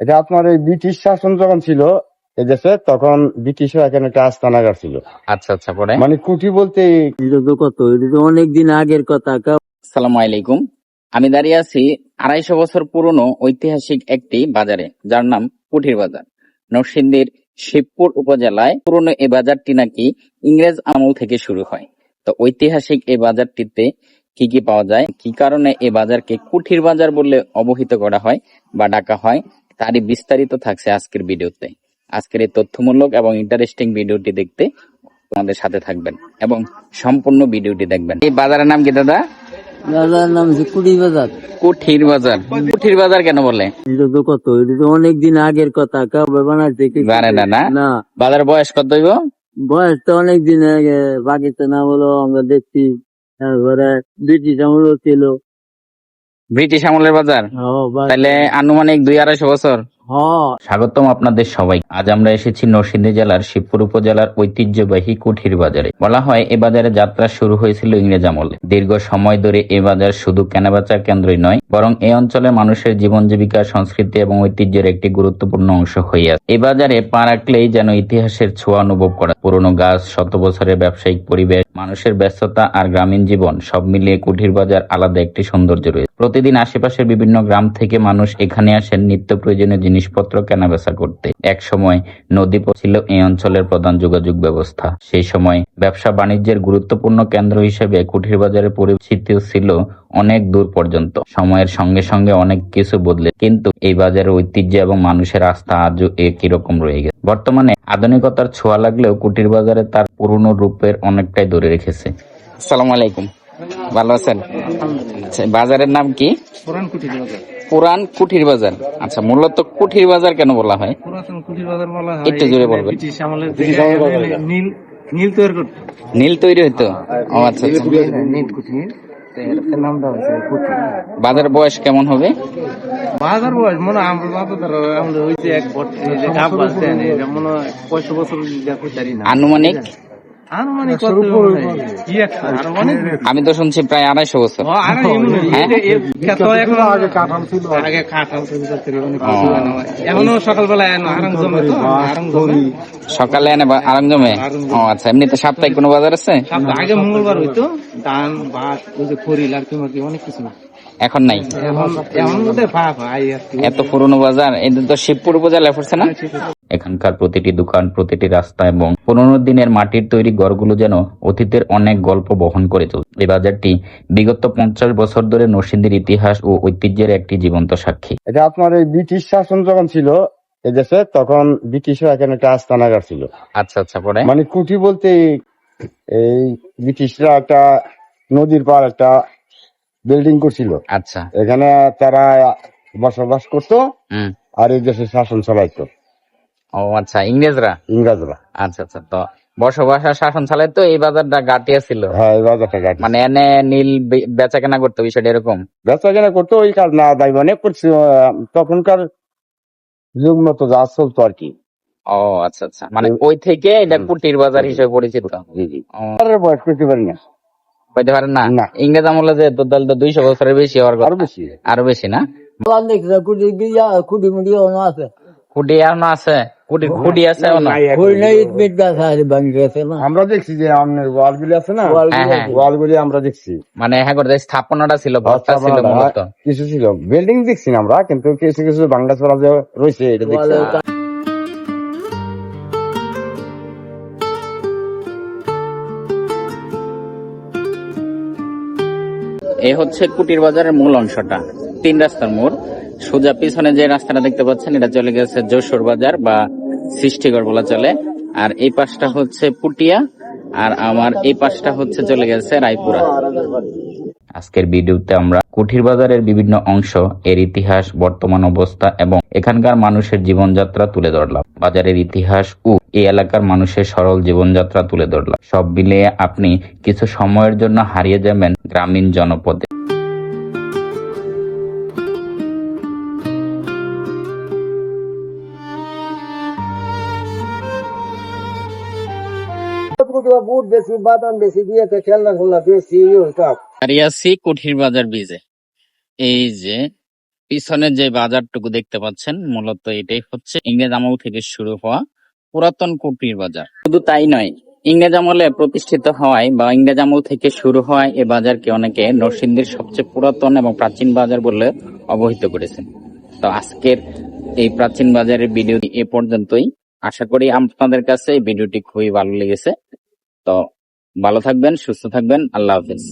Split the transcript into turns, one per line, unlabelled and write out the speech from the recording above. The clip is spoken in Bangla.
এটা আপনার এই ব্রিটিশ শাসন যখন ছিল এদেশে, তখন ব্রিটিশরা এখানে একটা আস্তানাগার ছিল।
আচ্ছা আচ্ছা, পরে
মানে কুঠি বলতে
এটা তো কত, এটা তো অনেকদিন আগের কথা।
আসসালামু আলাইকুম। আমি দাঁড়িয়ে আছি 250 বছর পুরনো ঐতিহাসিক একটি বাজারে, যার নাম কুঠির বাজার। নরসিংদীর শিবপুর উপজেলায় পুরনো এই বাজারটি নাকি ইংরেজ আমল থেকে শুরু হয়। তো ঐতিহাসিক এই বাজারটিতে কি কি পাওয়া যায়, কি কারণে এই বাজারকে কুঠির বাজার বলে অবহিত করা হয় বা ডাকা হয়, তারই বিস্তারিত থাকছে আজকের ভিডিওতে। আজকের এই তথ্যমূলক এবং ইন্টারেস্টিং ভিডিওটি দেখতে আমাদের সাথে থাকবেন এবং সম্পূর্ণ ভিডিওটি দেখবেন। এই বাজারের নাম কি দাদা?
বাজার নাম হচ্ছে কুড়ি বাজার।
কুঠির বাজার। কুঠির বাজার কেন বলে?
এটা তো কত, এটা তো অনেকদিন আগের কথা। কবে বানাইছে কি
জানে না না?
না,
বাজার বয়স কত হইব?
বয়স তো অনেকদিন আগে। পাকিস্তান আমলো আমরা দেখছি, তারপরে ব্রিটিশ আমলও ছিল।
ব্রিটিশ আমলের বাজার, তাহলে আনুমানিক 200-250 বছর। স্বাগতম আপনাদের সবাই। আজ আমরা এসেছি নরসিংদী জেলার শিবপুর উপজেলার ঐতিহ্যবাহী কুঠির বাজারে। বলা হয় এ বাজারে যাত্রা শুরু হয়েছিল ইংরেজ আমলে। দীর্ঘ সময় ধরে এ বাজার শুধু কেনাবেচার কেন্দ্রই নয়, বরং এই অঞ্চলের মানুষের জীবন জীবিকা, সংস্কৃতি এবং ঐতিহ্যের একটি গুরুত্বপূর্ণ অংশ হয়ে আছে। এই বাজারে পা রাখলেই যেন ইতিহাসের ছোঁয়া অনুভব করা। পুরনো গাছ, শত বছরের ব্যবসায়িক পরিবেশ, মানুষের ব্যস্ততা আর গ্রামীণ জীবন সব মিলিয়ে কুঠির বাজার আলাদা একটি সৌন্দর্য রয়েছে। প্রতিদিন আশেপাশের বিভিন্ন গ্রাম থেকে মানুষ এখানে আসেন নিত্য প্রয়োজনীয় জিনিসপত্র কেনাবেচা করতে। এক সময় নদী ছিল এই অঞ্চলের প্রধান যোগাযোগ ব্যবস্থা। সেই সময় ব্যবসা বাণিজ্যের গুরুত্বপূর্ণ কেন্দ্র হিসেবে কুঠির বাজারের পরিচিতি ছিল অনেক দূর পর্যন্ত। সময়ের সঙ্গে সঙ্গে অনেক কিছু বদলে, কিন্তু এই বাজারের ঐতিহ্য এবং মানুষের আস্থা আজও একই রকম রয়ে গেছে। বর্তমানে আধুনিকতার ছোঁয়া লাগলেও কুঠির বাজারে তার পুরনো রূপের অনেকটাই ধরে রেখেছে। আসসালামু আলাইকুম, ভালো আছেন? আচ্ছা, বাজারের নাম কি?
পুরান কুঠির বাজার।
পুরান কুঠির বাজার। আচ্ছা, মূলত কুঠির বাজার কেন বলা হয়?
পুরাতন কুঠির বাজার বলা হয়
একটু জোরে বলবেন।
ব্রিটিশ আমলের নীল নীল তৈরি করতো।
নীল তৈরি হইতো? ও আচ্ছা আচ্ছা।
নীল কুঠির, এর নাম দেওয়া হয়েছে কুঠির।
বাজার বয়স কেমন হবে?
বাজার বয়স মনে হয় আমরা বাবা ধরো আমরা হইছে এক বছর যে গাব আছে এটা মনে হয় 65 বছর যা কইতারি না।
আনুমানিক
আনুমানিক কত কি একটা আনুমানিক
আমি তো শুনছি প্রায় 250 বছর।
আগে কাঁঠাল ছিল, এখনো সকালবেলা আরং জমে তো আরং জমে
সকালে এনে আরাম জমে। ও আচ্ছা, এমনিতে সাপ্তাহিক কোনো বাজার আছে?
আগে মঙ্গলবার হইতো, ধান ভাত ওই যে খড়ি লাড়কি মার্কি অনেক কিছু না,
এখন নাই।
এখন বোধহয়
এত পুরনো বাজার, এটা তো শিবপুর উপজেলায় পড়ছে না? এখানকার প্রতিটি দোকান, প্রতিটি রাস্তা এবং পুরনো দিনের মাটির তৈরি ঘরগুলো যেন অতীতের অনেক গল্প বহন করে চলছে। এই বাজারটি বিগত 50 বছর ধরে নরসিংদীর ইতিহাস ও ঐতিহ্যের একটি জীবন্ত সাক্ষী।
এটা আপনার এই ব্রিটিশ শাসন যখন ছিল এদেশে, তখন ব্রিটিশরা এখানে একটা আস্তানাগার ছিল।
আচ্ছা আচ্ছা, পরে
মানে কুঠি বলতে এই ব্রিটিশরা একটা নদীর পার একটা বিল্ডিং করছিল।
আচ্ছা,
এখানে তারা বসবাস করতো
হুম,
আর এই দেশে শাসন চালাইতো
ও আচ্ছা, ইংরেজরা।
ইংরেজরা।
আচ্ছা আচ্ছা, তো বসবাস আর শাসন চালায় তো এই বাজারটা গাটিয়া ছিল।
হ্যাঁ, এই বাজারটা গাড়ি
মানে এনে নীল বেচা কেনা করতো, বিষয়টা এরকম।
বেচা কেনা করতো, ওই কাজ না দায় মানে করছে তখনকার যুগ মতো যা চলতো আর কি।
ও আচ্ছা আচ্ছা, মানে ওই থেকে এটা কুটির বাজার হিসেবে পরিচিত।
জি জি।
ও,
বয়স করতে পারি না।
হইতে পারে না?
না।
ইংরেজ আমলে যে তোর দল তো 200 বছরের বেশি হওয়ার কথা।
আরো বেশি।
আরো বেশি না?
কুড়ি গিয়া কুড়ি মুড়ি আছে,
কুটি এখনো আছে? কুটির খুঁটি আছে এখনো?
কুড়ি নাই ইট গাছ আছে, ভাঙি গেছে না।
আমরা দেখছি যে আপনার ওয়াল গুলি আছে না,
হ্যাঁ হ্যাঁ,
ওয়াল গুলি আমরা দেখছি।
মানে হ্যাঁ করে স্থাপনাটা ছিল, ভরটা ছিল মূলত।
কিছু ছিল, বিল্ডিং দেখছি না আমরা, কিন্তু কিছু কিছু ভাঙ্গা চোরা যে রয়েছে এটা দেখছি।
এই হচ্ছে কুটির বাজারের মূল অংশটা। 3 রাস্তার মোড়। সোজা পিছনে যে রাস্তাটা দেখতে পাচ্ছেন এটা চলে গেছে যশোর বাজার বা সৃষ্টিগড় বলা চলে, আর এই পাশটা হচ্ছে পুটিয়া, আর আমার এই পাশটা হচ্ছে চলে গেছে রায়পুরা। আজকের ভিডিওতে আমরা কুঠির বাজারের বিভিন্ন অংশ, এর ইতিহাস, বর্তমান অবস্থা এবং এখানকার মানুষের জীবনযাত্রা তুলে ধরলাম। বাজারের ইতিহাস ও এই এলাকার মানুষের সরল জীবনযাত্রা তুলে ধরলাম। সব মিলিয়ে আপনি কিছু সময়ের জন্য হারিয়ে যাবেন গ্রামীণ জনপদে।
বুট বেশি, বাদাম বেশি দিয়ে খেলনা বেশি।
দাঁড়িয়ে আছি কুঠির বাজার ব্রিজে। এই যে পিছনে যে বাজারটুকু দেখতে পাচ্ছেন মূলত এটাই হচ্ছে ইংরেজ আমল থেকে শুরু হওয়া পুরাতন কুটির বাজার। শুধু তাই নয়, ইংরেজ আমলে প্রতিষ্ঠিত হওয়ায় বা ইংরেজ আমল থেকে শুরু হওয়ায় এ বাজারকে অনেকে নরসিংদীর সবচেয়ে পুরাতন এবং প্রাচীন বাজার বলে অবহিত করেছেন। তো আজকের এই প্রাচীন বাজারের ভিডিও এ পর্যন্তই। আশা করি আপনাদের কাছে এই ভিডিওটি খুবই ভালো লেগেছে। তো ভালো থাকবেন, সুস্থ থাকবেন, আল্লাহ হাফেজ।